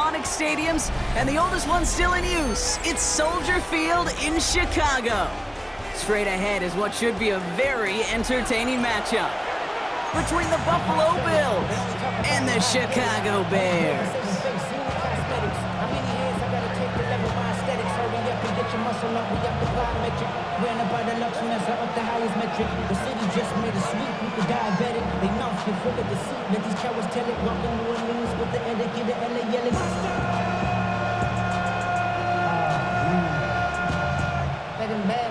iconic stadiums, and the oldest one still in use. It's Soldier Field in Chicago. Straight ahead is what should be a very entertaining matchup between the Buffalo Bills and the Chicago Bears. The city just made a sweep, people diabetic. They mouths get full of deceit. Let these cowards tell it. Walking New Orleans with the educated LA yelling.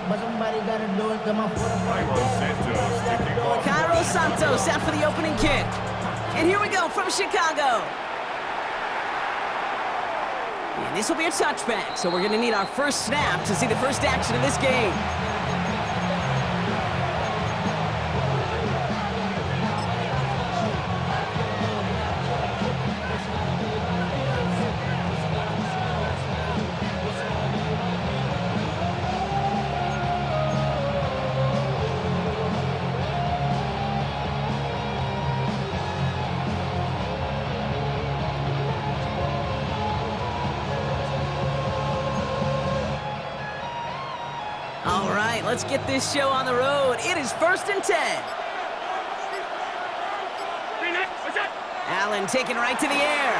But somebody gotta do it. Come on, Cairo Santos out for the opening kick. And here we go from Chicago. And this will be a touchback, so we're going to need our first snap to see the first action of this game. All right, let's get this show on the road. It is 1st and 10. Allen taken right to the air.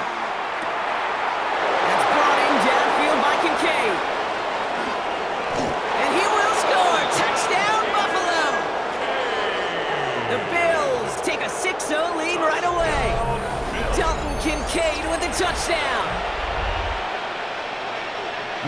That's brought in downfield by Kincaid. And he will score. Touchdown, Buffalo. The Bills take a 6-0 lead right away. Dalton Kincaid with the touchdown.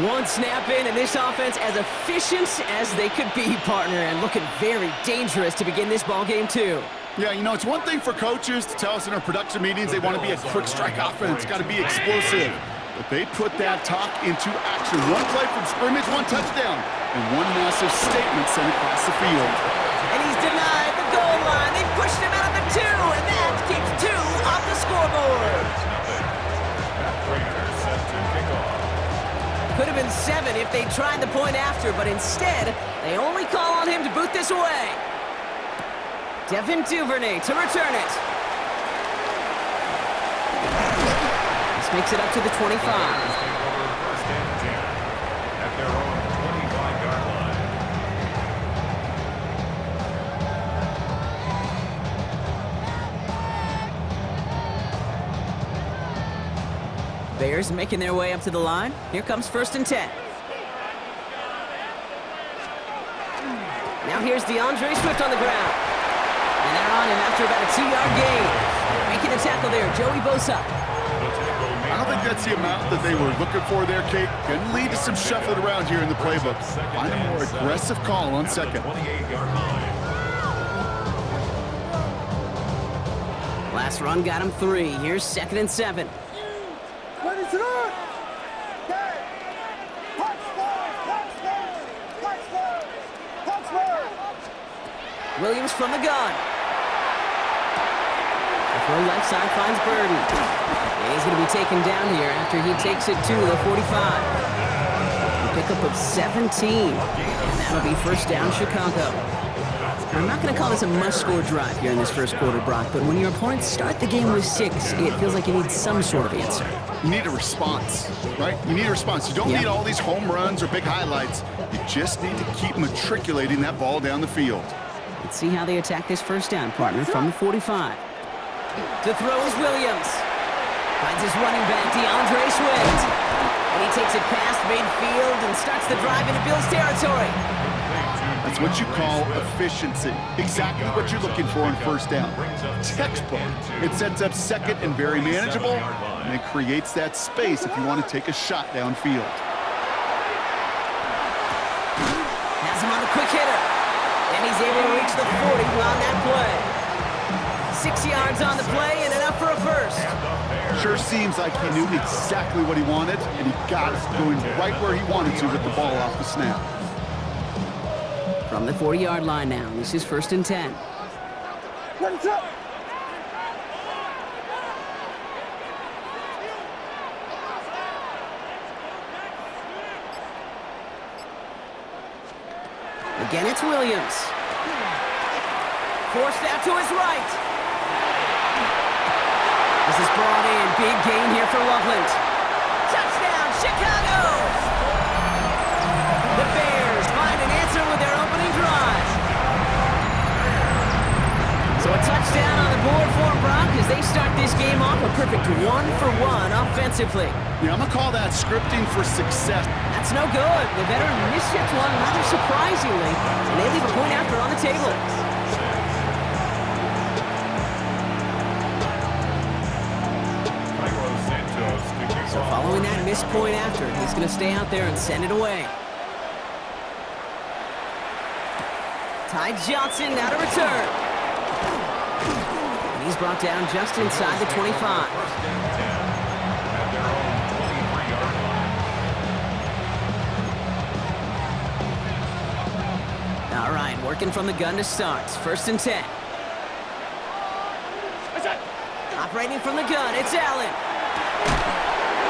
One snap in, and this offense as efficient as they could be, partner, and looking very dangerous to begin this ball game, too. Yeah, you know, it's one thing for coaches to tell us in our production meetings they want to be a quick strike offense, got to be explosive. But they put that talk into action. One play from scrimmage, one touchdown, and one massive statement sent across the field. And he's denied the goal line. They pushed him out of the 2, and that keeps 2 off the scoreboard. Could have been 7 if they tried the point after, but instead, they only call on him to boot this away. Devin Duvernay to return it. This makes it up to the 25. Bears making their way up to the line. Here comes 1st and 10. Now here's DeAndre Swift on the ground. And they're on him after about a 2-yard gain. Making a tackle there, Joey Bosa. I don't think that's the amount that they were looking for there, Kate. Can lead to some shuffling around here in the playbook. Find a more aggressive call on second. Last run got him 3. Here's 2nd and 7. Williams from the gun. The throw left side finds Burden. And he's going to be taken down here after he takes it to the 45. A pickup of 17. And that'll be 1st down Chicago. I'm not going to call this a must-score drive here in this first quarter, Brock, but when your opponents start the game with 6, it feels like you need some sort of answer. You need a response, right? You need a response. You don't need all these home runs or big highlights. You just need to keep matriculating that ball down the field. Let's see how they attack this 1st down, partner, from the 45. To throw is Williams. Finds his running back, DeAndre Swift. And he takes it past midfield and starts the drive into Bills territory. That's what you call efficiency. Exactly what you're looking for in 1st down. Textbook. It sets up 2nd and very manageable, and it creates that space if you want to take a shot downfield. Has him on the quick hitter. And he's able to reach the 40 on that play. 6 yards on the play and enough for a 1st. Sure seems like he knew exactly what he wanted, and he got it going right where he wanted to with the ball off the snap. From the 40-yard line now, this is 1st and 10. Again, it's Williams. Forced out to his right. This is brought in. Big gain here for Loveland. they start this game off a perfect 1-for-1 offensively. Yeah, I'm going to call that scripting for success. That's no good. The veteran mishits one rather surprisingly, and they leave a point after on the table. So following that missed point after, he's going to stay out there and send it away. Ty Johnson now to return. And he's brought down just inside the 25. All right, working from the gun to start. 1st and 10. Operating from the gun, it's Allen.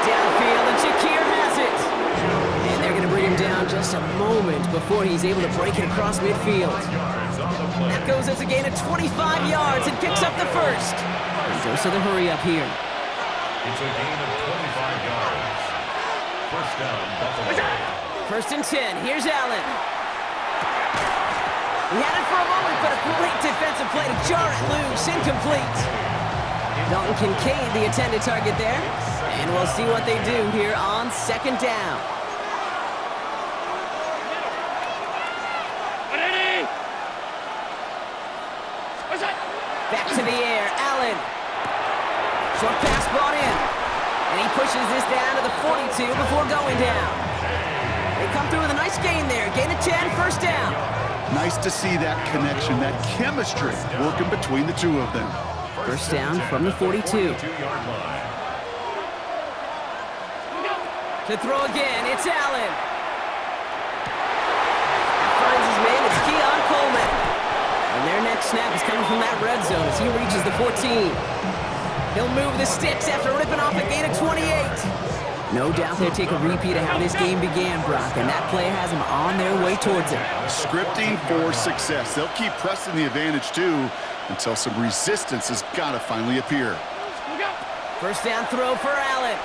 Downfield, and Shakir has it. And they're going to bring him down just a moment before he's able to break it across midfield. That goes as a gain of 25 yards and picks up the first. And goes to the hurry up here. It's a gain of 25 yards. First down, Buffalo. 1st and 10, here's Allen. He had it for a moment, but a great defensive play to jar it loose, incomplete. Dalton Kincaid, the intended target there. And we'll see what they do here on 2nd down. Back to the air, Allen. Short pass brought in. And he pushes this down to the 42 before going down. They come through with a nice gain there. Gain of 10, 1st down. Nice to see that connection, that chemistry working between the two of them. 1st down from the 42. To throw again, it's Allen. Finds his man, it's Keon Coleman. And their next snap is coming from that red zone as he reaches the 14. He'll move the sticks after ripping off a gain of 28. No doubt they'll take a repeat of how this game began, Brock, and that play has them on their way towards it. Scripting for success. They'll keep pressing the advantage, too, until some resistance has got to finally appear. 1st down throw for Allen.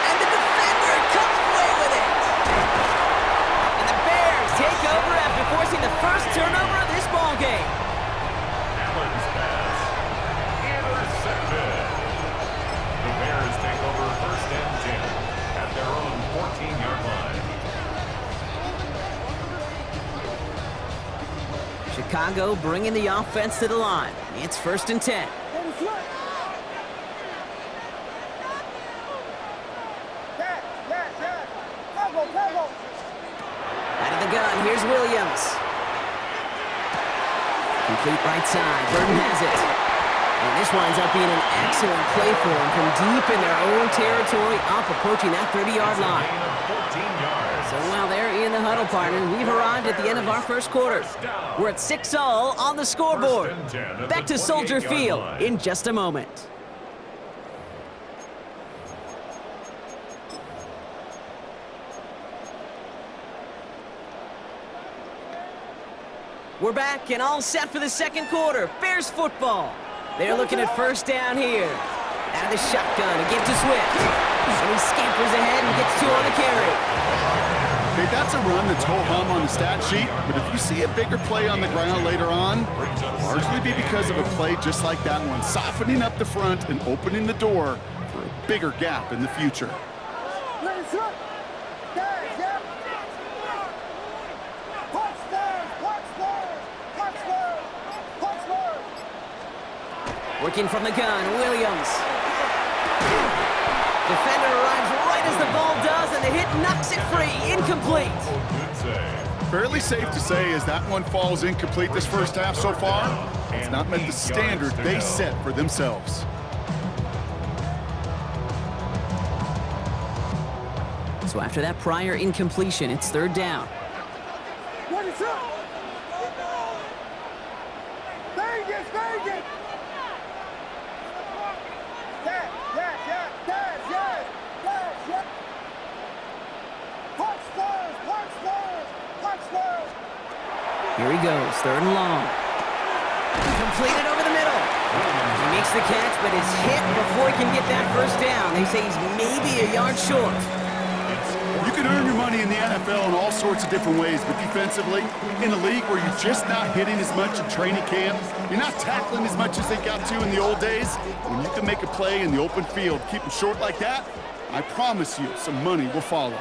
And the defender comes away with it. And the Bears take over after forcing the first turnover of this ball game. Allen's pass. Intercepted. The Bears take over 1st and 10 at their own 14-yard line. Chicago bringing the offense to the line. It's 1st and 10. Out of the gun, here's Williams. Complete right side, Burton has it. And this winds up being an excellent play for him from deep in their own territory, up approaching that 30-yard line. So while they're in the huddle, partner, we've arrived at the end of our 1st quarter. We're at 6-all on the scoreboard. Back to Soldier Field in just a moment. We're back and all set for the 2nd quarter. Bears football. They're looking at 1st down here. Out of the shotgun, a give to Swift. And he scampers ahead and gets 2 on the carry. Okay, that's a run that's ho-hum on the stat sheet, but if you see a bigger play on the ground later on, largely be because of a play just like that one, softening up the front and opening the door for a bigger gap in the future. Working from the gun, Williams. Defender arrives right as the ball does, and the hit knocks it free. Incomplete. Fairly safe to say as that one falls incomplete this 1st half so far, it's not met the standard they set for themselves. So after that prior incompletion, it's 3rd down. What is up? Vegas, Vegas! Here he goes, 3rd and long. Completed over the middle. He makes the catch, but is hit before he can get that 1st down. They say he's maybe a yard short. You can earn your money in the NFL in all sorts of different ways, but defensively, in a league where you're just not hitting as much in training camp, you're not tackling as much as they got to in the old days, when you can make a play in the open field, keep them short like that, I promise you some money will follow.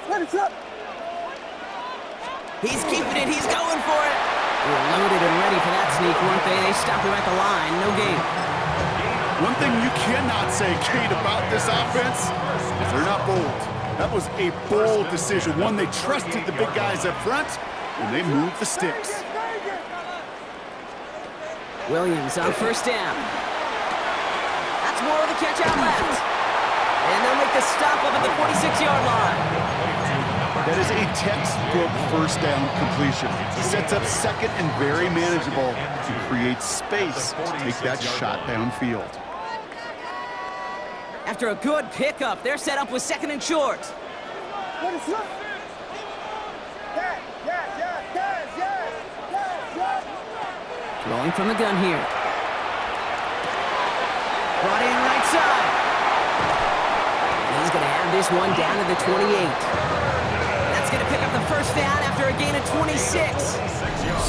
Ready, up. He's keeping it. He's going for it. They were loaded and ready for that sneak, weren't they? They stopped him at the line. No gain. One thing you cannot say, Kate, about this offense is they're not bold. That was a bold decision, one they trusted the big guys up front, and they moved the sticks. Williams on first down. That's more of the catch out left. And they'll make the stop up at the 46-yard line. That is a textbook first down completion. Sets up second and very manageable to create space to take that shot downfield. After a good pickup, they're set up with second and short. Ready, up. Yes. Throwing from the gun here. Brought in right side. And he's going to have this one down to the 28. That's going to pick up the first down after a gain of 26.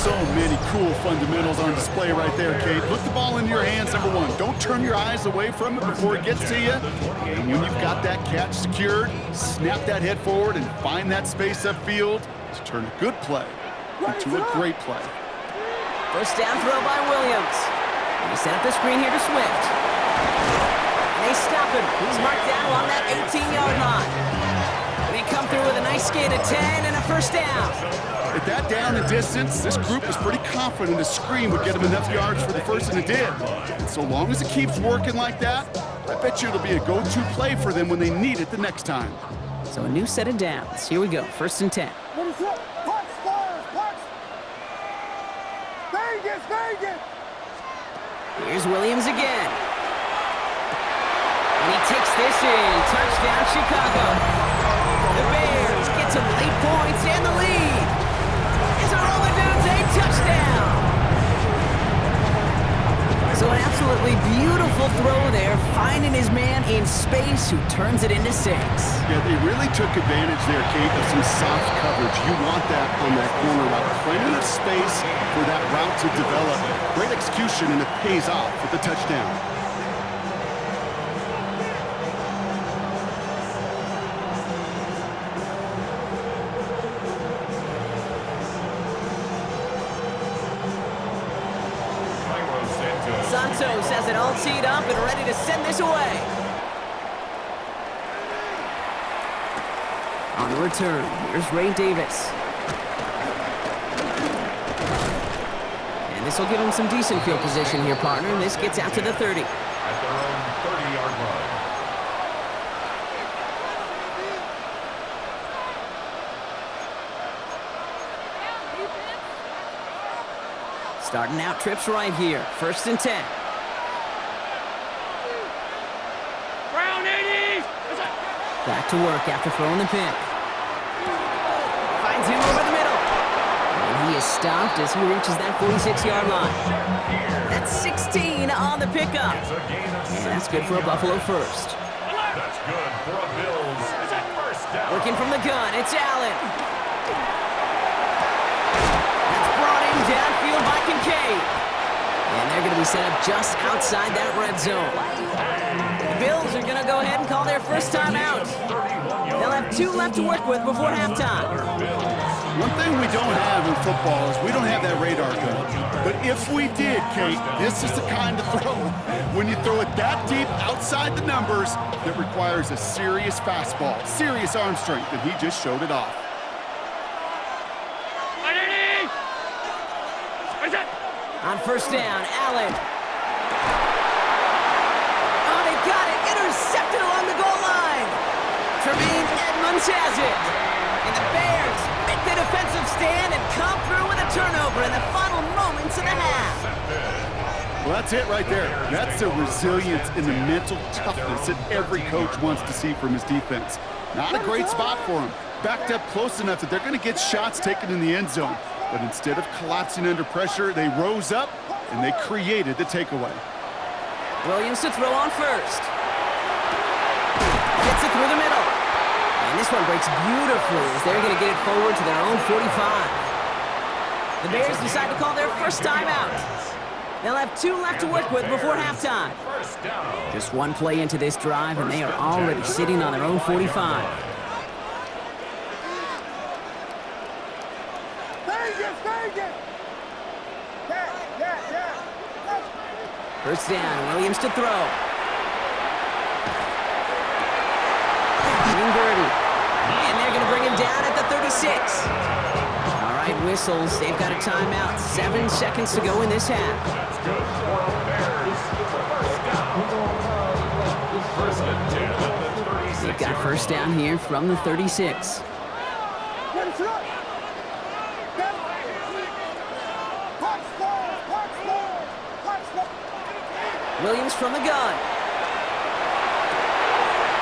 So many cool fundamentals on display right there, Kate. Put the ball into your hands, number one. Don't turn your eyes away from it before it gets to you. And when you've got that catch secured, snap that head forward and find that space upfield to turn a good play into a great play. First down throw by Williams. They set up the screen here to Swift. And they stop him. He's marked down along that 18-yard line. They come through with a nice gain of 10 and a first down. At that down and distance, this group was pretty confident a screen would get them enough yards for the first, and it did. And so long as it keeps working like that, I bet you it'll be a go-to play for them when they need it the next time. So a new set of downs. Here we go, first and 10. Ready, up. Punch, punch. Vegas. Here's Williams again. And he takes this in. Touchdown, Chicago. The Bears get some late points and the lead. It's a Romadunze touchdown. So an absolutely beautiful throw there, finding his man in space who turns it into 6. Yeah, they really took advantage there, Kate, of some soft coverage. You want that on that corner route. Plenty of space for that route to develop. Great execution, and it pays off with the touchdown. Santos has it all teed up and ready to send this away. On the return, here's Ray Davis. And this will give him some decent field position here, partner. And this gets out to the 30. At their own 30-yard line. Starting out trips right here. First and 10. Brown 80. Back to work after throwing the pick. Finds him over the middle. And he is stopped as he reaches that 46-yard line. That's 16 on the pickup. And that's good for a Buffalo first. That's good for a Bills. First down. Working from the gun, it's Allen. That's brought in downfield by Kincaid. And they're going to be set up just outside that red zone. The Bills are going to go ahead and call their first time out. They'll have 2 left to work with before halftime. One thing we don't have in football is we don't have that radar gun. But if we did, Kate, this is the kind of throw, when you throw it that deep outside the numbers, that requires a serious fastball, serious arm strength, and he just showed it off. On first down, Allen. Oh, they got it. Intercepted along the goal line. Tremaine Edmonds has it. And the Bears make the defensive stand and come through with a turnover in the final moments of the half. Well, that's it right there. That's the resilience and the mental toughness that every coach wants to see from his defense. Not a great spot for him. Backed up close enough that they're going to get shots taken in the end zone. But instead of collapsing under pressure, they rose up and they created the takeaway. Williams to throw on first. Gets it through the middle. And And this one breaks beautifully as they're going to get it forward to their own 45. The Bears decide to call their first timeout. They'll have 2 left to work with before halftime. Just one play into this drive, and they are already sitting on their own 45. First down, Williams to throw. Burden. And they're going to bring him down at the 36. All right, whistles. They've got a timeout. 7 seconds to go in this half. That's good for the Bears. First and 10 at the 36. They've got first down here from the 36. Williams from the gun.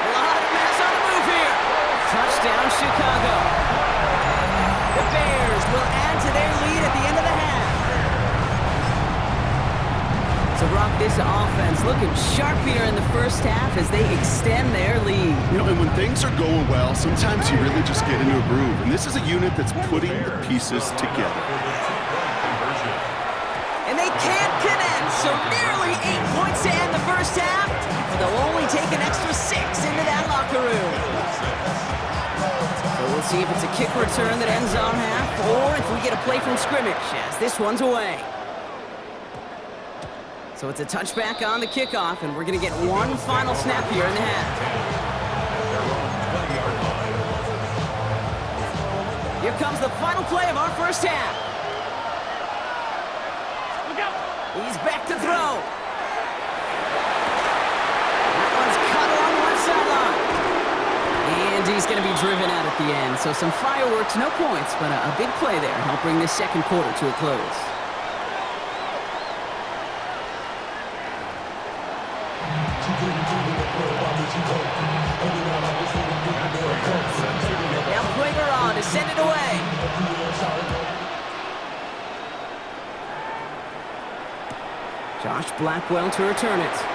A lot of mass on the move here. Touchdown, Chicago. The Bears will add to their lead at the end of the half. So, Brock, this offense looking sharp here in the first half as they extend their lead. You know, and when things are going well, sometimes you really just get into a groove. And this is a unit that's putting the pieces together. And they can't connect, so nearly 8 points to end the first half. But they'll only take an extra 6 into that locker room. So we'll see if it's a kick return that ends our half, or if we get a play from scrimmage as this one's away. So it's a touchback on the kickoff, and we're going to get one final snap here in the half. Here comes the final play of our first half. He's back to throw. That one's cut along the left sideline. And he's going to be driven out at the end. So some fireworks, no points, but a big play there. Help bring this second quarter to a close. Now Plater on to send it away. Josh Blackwell to return it.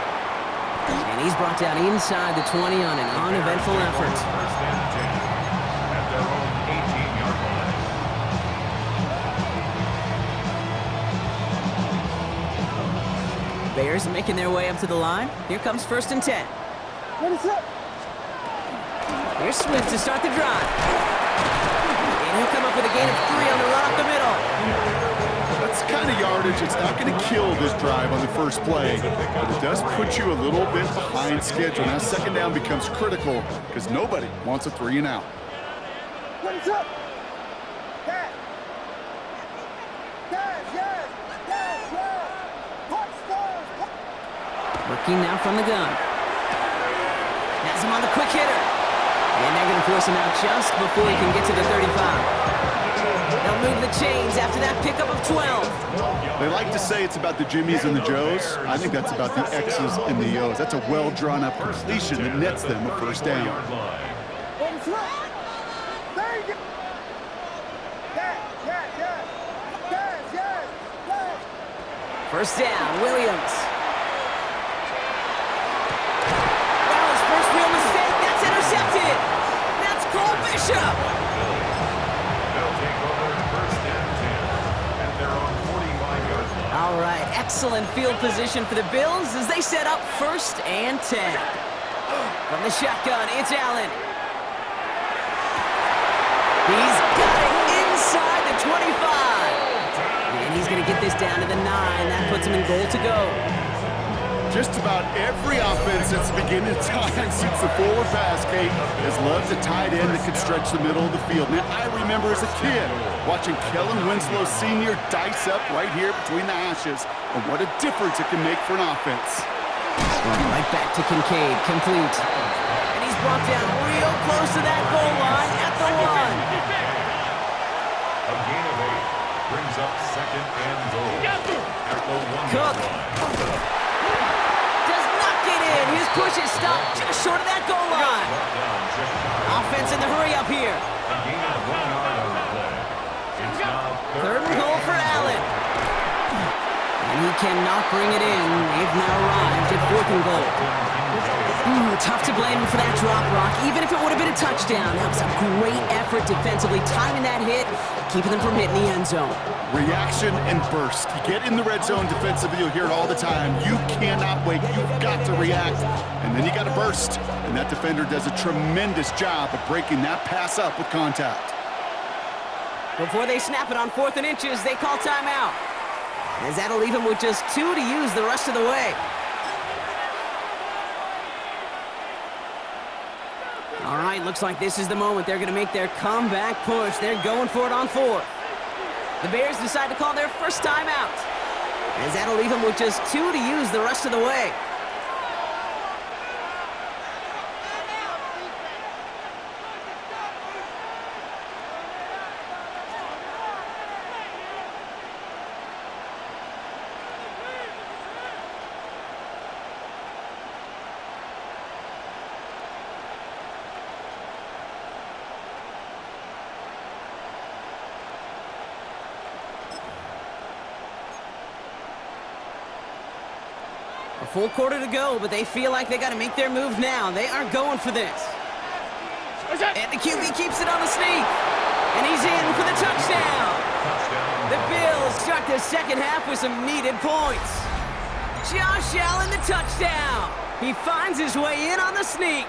And he's brought down inside the 20 on an uneventful effort. First and 10 at their own 18-yard line. Bears making their way up to the line. Here comes first and 10. Here's Swift to start the drive. And he'll come up with a gain of 3 on the run up the middle. That's the kind of yardage. It's not going to kill this drive on the first play, but it does put you a little bit behind schedule. Now second down becomes critical because nobody wants a 3 and out. Working now from the gun. Has him on the quick hitter. And they're going to force him out just before he can get to the 35. They'll move the chains after that pickup of 12. They like to say it's about the Jimmies and the Joes. I think that's about the X's and the O's. That's a well-drawn-up completion that nets them a first down. First down, Williams. That was first real mistake. That's intercepted. That's Cole Bishop. They'll take over first and 10 at their own 45-yard line. All right, excellent field position for the Bills as they set up first and 10. From the shotgun, it's Allen. He's got it inside the 25. And he's going to get this down to the 9. That puts him in goal to go. Just about every offense since the beginning of time, since the forward pass, Kate, has loved a tight end that could stretch the middle of the field. Now, I remember as a kid watching Kellen Winslow Sr. dice up right here between the hashes, and what a difference it can make for an offense. Right back to Kincaid, complete. And he's brought down real close to that goal line at the 1. A gain of 8 brings up second and goal at the 1-yard Cook. line. Does not get in. His push is stopped just short of that goal line. Offense in the hurry up here. A gain of 1 yard on the play. It's now Third and goal for Allen. And he cannot bring it in. They've now arrived at 4th and goal. Oh, tough to blame him for that drop, Rock, even if it would have been a touchdown. That was a great effort defensively, timing that hit, keeping them from hitting the end zone. Reaction and burst. You get in the red zone defensively, you'll hear it all the time. You cannot wait. You've got to react, and then you got to burst. And that defender does a tremendous job of breaking that pass up with contact. Before they snap it on 4th and inches, they call timeout, as that'll leave him with just 2 to use the rest of the way. All right, looks like this is the moment they're going to make their comeback push. They're going for it on 4th. The Bears decide to call their first timeout, as that'll leave them with just 2 to use the rest of the way. A full quarter to go, but they feel like they got to make their move now. They are going for this. And the QB keeps it on the sneak. And he's in for the touchdown. The Bills start the second half with some needed points. Josh Allen, the touchdown. He finds his way in on the sneak.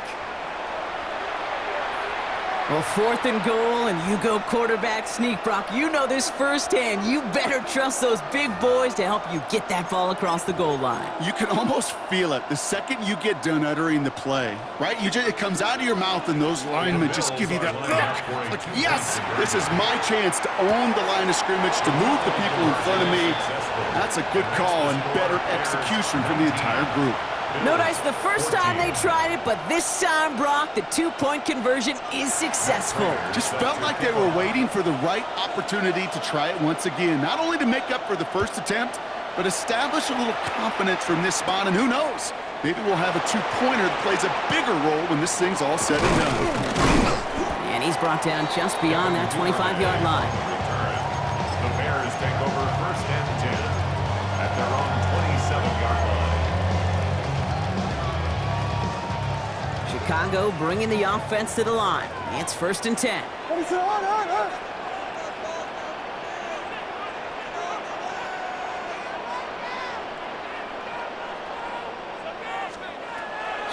Well, 4th and goal, and you go quarterback sneak, Brock. You know this firsthand. You better trust those big boys to help you get that ball across the goal line. You can almost feel it the second you get done uttering the play, right? It comes out of your mouth, and those linemen just give you that look. Like, yes, this is my chance to own the line of scrimmage, to move the people in front of me. That's a good call and better execution from the entire group. Notice the first time they tried it, but this time, Brock, the 2-point conversion is successful. Just felt like they were waiting for the right opportunity to try it once again. Not only to make up for the first attempt, but establish a little confidence from this spot. And who knows, maybe we'll have a 2-pointer that plays a bigger role when this thing's all said and done. And he's brought down just beyond that 25-yard line. The Bears take over 1st and 10 at their own 27-yard line. Chicago bringing the offense to the line. It's 1st and 10.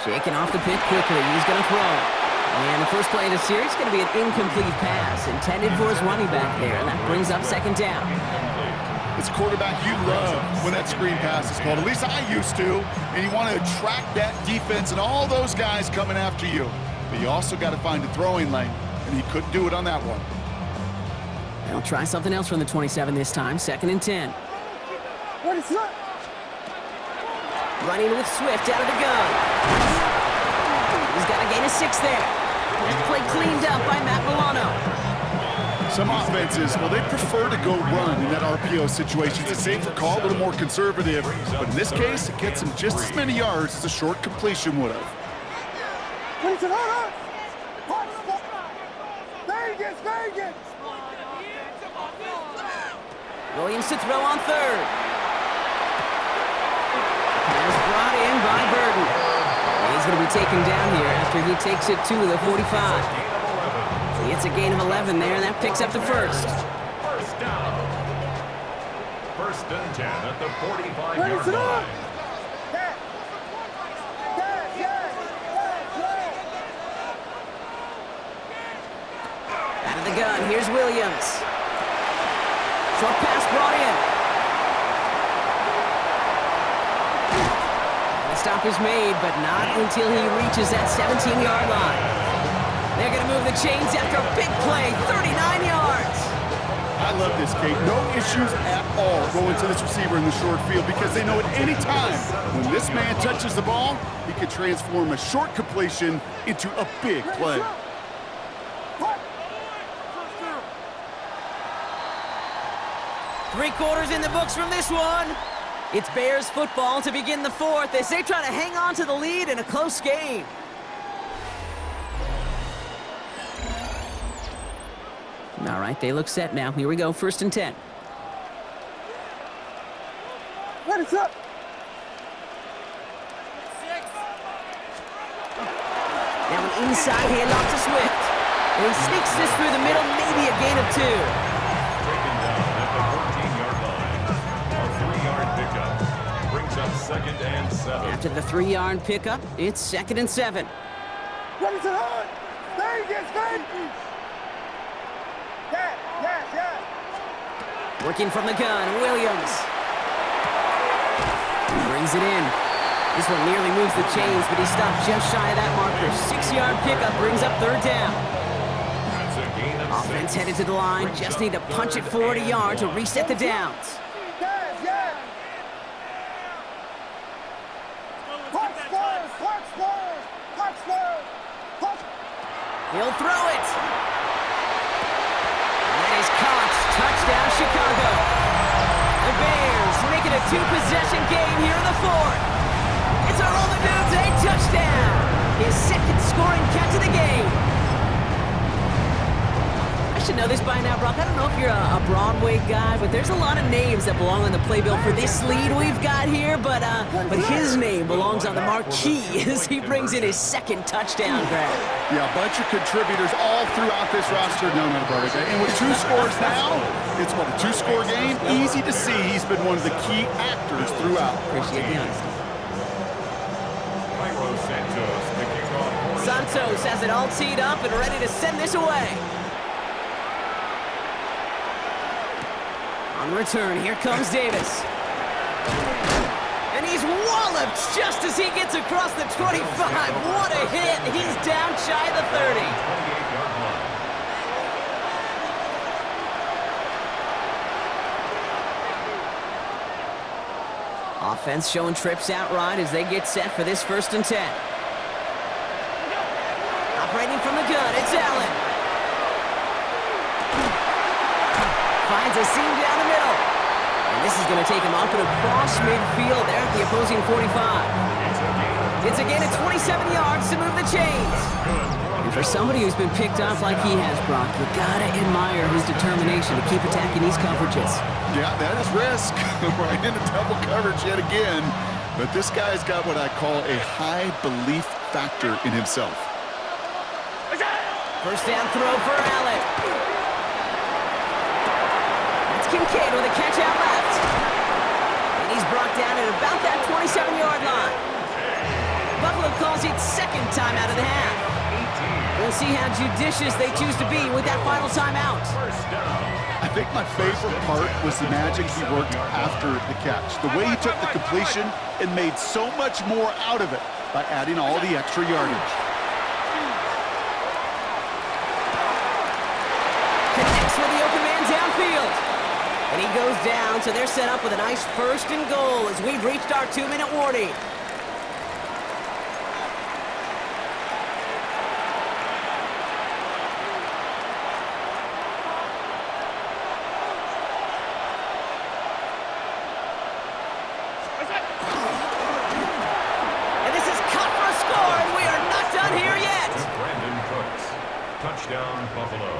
Shaking off the pick quickly. He's going to throw. And the first play of the series is going to be an incomplete pass intended for his running back there. And that brings up 2nd down. It's a quarterback you love when that screen pass is called. At least I used to. And you want to attract that defense and all those guys coming after you. But you also got to find a throwing lane. And he couldn't do it on that one. They'll try something else from the 27 this time. 2nd and 10. What is that? Running with Swift out of the gun. He's got a gain of 6 there. That play cleaned up by Matt Milano. Some offenses, well, they prefer to go run in that RPO situation. It's a safer call, a little more conservative. But in this case, it gets him just as many yards as a short completion would have. Vegas! Williams to throw on 3rd. Is brought in by Burden. And he's going to be taken down here after he takes it to the 45. It's a gain of 11 there, and that picks up the first. First down. 1st and 10 at the 45-yard line. Out of the gun, here's Williams. Short pass brought in. And the stop is made, but not until he reaches that 17-yard line. They're going to move the chains after a big play, 39 yards. I love this, Kate. No issues at all going to this receiver in the short field because they know at any time when this man touches the ball, he can transform a short completion into a big play. Three quarters in the books from this one. It's Bears football to begin the 4th as they try to hang on to the lead in a close game. All right, they look set now. Here we go, 1st and 10. What is up? Now an inside handoff to Swift. And he sneaks this through the middle, maybe a gain of 2. Taken down at the 14-yard line. A 3-yard pickup brings up 2nd and 7. After the 3-yard pickup, it's 2nd and 7. What is it on? Vegas, Vegas! Yes. Working from the gun, Williams. He brings it in. This one nearly moves the chains, but he stopped just shy of that marker. 6-yard pickup brings up 3rd down. That's a gain of Offense 6. headed to the line. Just need to punch it forward a yard to reset the downs. Yes. Punch first. He'll throw it. That is caught. Touchdown, Chicago. The Bears make it a 2-possession game here in the 4th. It's a roll the dudes, a touchdown. His 2nd scoring catch of the game. I should know this by now, Brock. I don't know if you're a Broadway guy, but there's a lot of names that belong on the playbill for this lead we've got here, but his name belongs on the marquee as he brings in his 2nd touchdown grab. Yeah, a bunch of contributors all throughout this roster. No, not a Broadway. And with 2 scores now, it's what, a 2-score game? Easy to see he's been one of the key actors throughout. Appreciate the honesty. Cairo Santos, the kickoff. Santos has it all teed up and ready to send this away. On the return, here comes Davis. And he's walloped just as he gets across the 25. What a hit. He's down shy of the 30. 28-yard line. Offense showing trips out right as they get set for this 1st and 10. Operating from the gun, it's Allen. Finds a seam down the middle. And this is going to take him up and across midfield there at the opposing 45. It's a gain of 27 yards to move the chains. And for somebody who's been picked off like he has, Brock, you gotta admire his determination to keep attacking these coverages. Yeah, that is risk. Right into double coverage yet again. But this guy's got what I call a high belief factor in himself. 1st down throw for Allen. It's Kincaid with a catch out left. And he's brought down at about that 27-yard line. Buffalo calls it 2nd time out of the half. We'll see how judicious they choose to be with that final timeout. I think my favorite part was the magic he worked after the catch. The way he took the completion and made so much more out of it by adding all the extra yardage. Connects with the open man downfield. And he goes down, so they're set up with a nice 1st and goal as we've reached our 2-minute warning. Touchdown, Buffalo.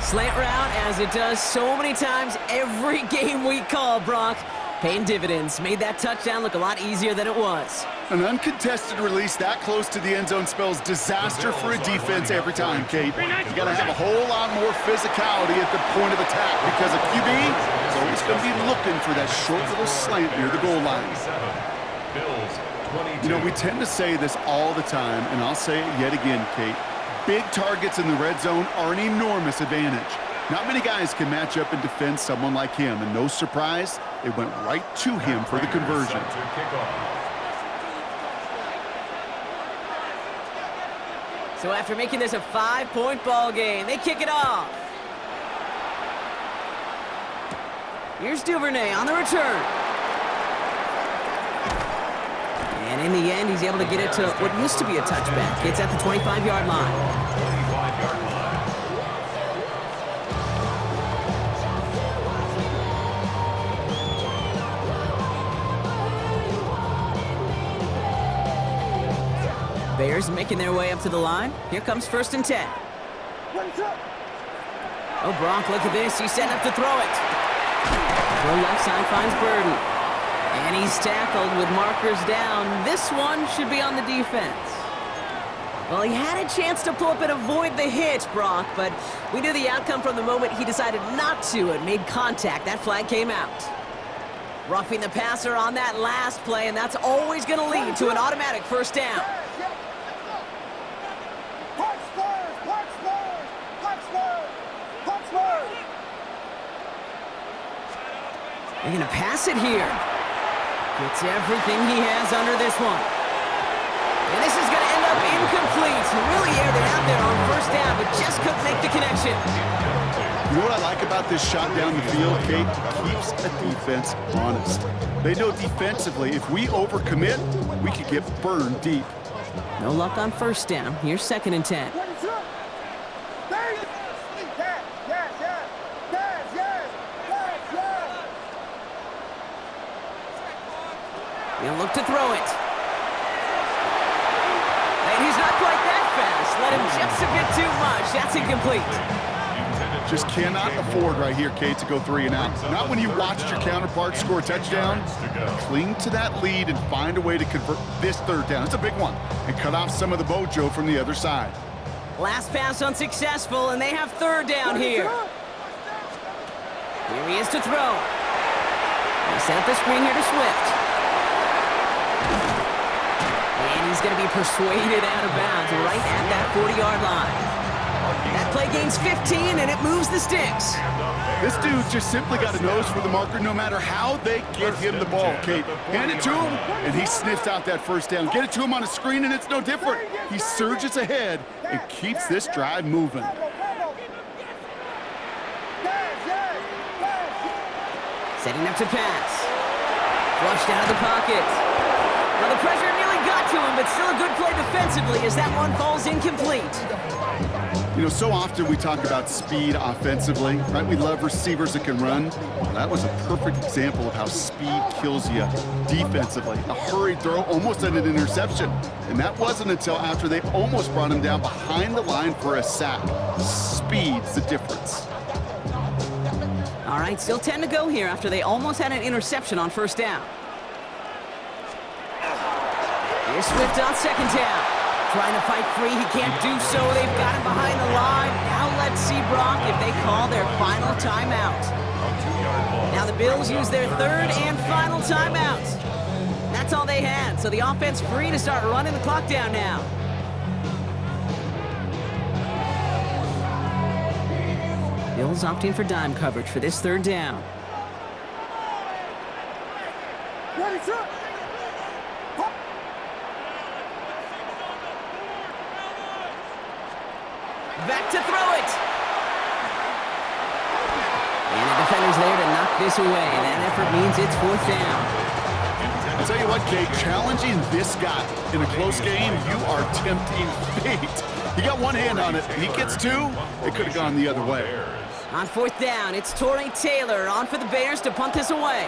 Slant route, as it does so many times every game we call, Brock. Paying dividends. Made that touchdown look a lot easier than it was. An uncontested release that close to the end zone spells disaster for a defense every time, Kate. You got to have a whole lot more physicality at the point of attack because a QB is always going to be looking for that short little slant near the goal line. Bills, 22. You know, we tend to say this all the time, and I'll say it yet again, Kate. Big targets in the red zone are an enormous advantage. Not many guys can match up and defend someone like him, and no surprise, it went right to him for the conversion. So after making this a 5-point ball game, they kick it off. Here's Duvernay on the return. And in the end, he's able to get it to what used to be a touchback. It's at the 25-yard line. 25-yard line. Bears making their way up to the line. Here comes 1st and 10. Oh, Brock, look at this. He's setting up to throw it. Throw left side finds Burden. And he's tackled with markers down. This one should be on the defense. Well, he had a chance to pull up and avoid the hit, Brock, but we knew the outcome from the moment he decided not to and made contact. That flag came out. Roughing the passer on that last play, and that's always going to lead to an automatic first down. They're going to pass it here. Gets everything he has under this one. And this is going to end up incomplete. Really aired it out there on first down, but just couldn't make the connection. You know what I like about this shot down the field, Kate? Keeps a defense honest. They know defensively, if we overcommit, we could get burned deep. No luck on first down. Here's 2nd and 10. He'll look to throw it. And he's not quite that fast. Let him just a bit too much. That's incomplete. Just cannot afford right here, Kate, to go 3 and out. Not when you watched your counterpart score a touchdown. Cling to that lead and find a way to convert this 3rd down. It's a big one. And cut off some of the mojo from the other side. Last pass unsuccessful, and they have 3rd down here. Here he is to throw. They set up the screen here to Swift. And he's going to be persuaded out of bounds right at that 40-yard line. That play gains 15, and it moves the sticks. This dude just simply got a nose for the marker no matter how they get him the ball, Kate. Hand it to him, and he sniffs out that first down. Get it to him on a screen, and it's no different. He surges ahead and keeps this drive moving. Setting up to pass. Flushed out of the pocket. Well, the pressure nearly got to him, but still a good play defensively as that one falls incomplete. You know, so often we talk about speed offensively, right? We love receivers that can run. Well, that was a perfect example of how speed kills you defensively. A hurried throw, almost an interception. And that wasn't until after they almost brought him down behind the line for a sack. Speed's the difference. All right, still 10 to go here after they almost had an interception on first down. Here's Swift on 2nd down. Trying to fight free, he can't do so. They've got him behind the line. Now let's see, Brock, if they call their final timeout. Now the Bills use their 3rd and final timeout. That's all they had, so the offense free to start running the clock down now. Bills opting for dime coverage for this 3rd down. Back to throw it. And the defender's there to knock this away. And that effort means it's 4th down. I'll tell you what, Kate, challenging this guy in a close game, you are tempting fate. He got one hand on it. He gets 2. It could have gone the other way. On 4th down, it's Torrey Taylor on for the Bears to punt this away.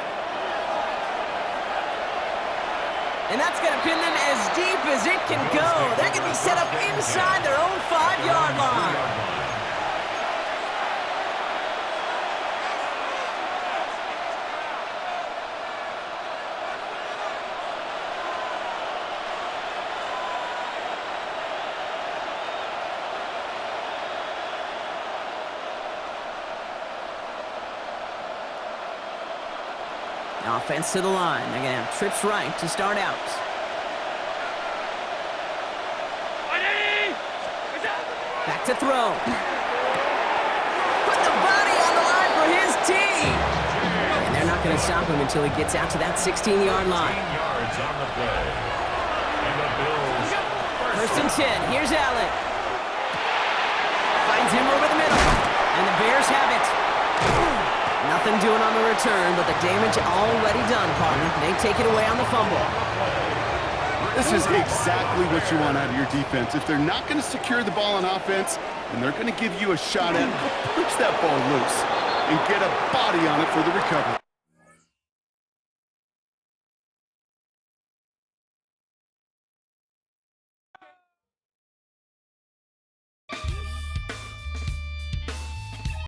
And that's going to pin them as deep as it can go. They're going to be set up inside their own 5-yard line. Offense to the line. They're going to have trips right to start out. Back to throw. Put the body on the line for his team. And they're not going to stop him until he gets out to that 16-yard line. 16 yards on the play. And the Bills. 1st and 10. Here's Allen. Finds him over the middle. And the Bears have it. Nothing doing on the return, but the damage already done, partner. They take it away on the fumble. This is exactly what you want out of your defense. If they're not going to secure the ball on offense, and they're going to give you a shot at it, punch that ball loose and get a body on it for the recovery.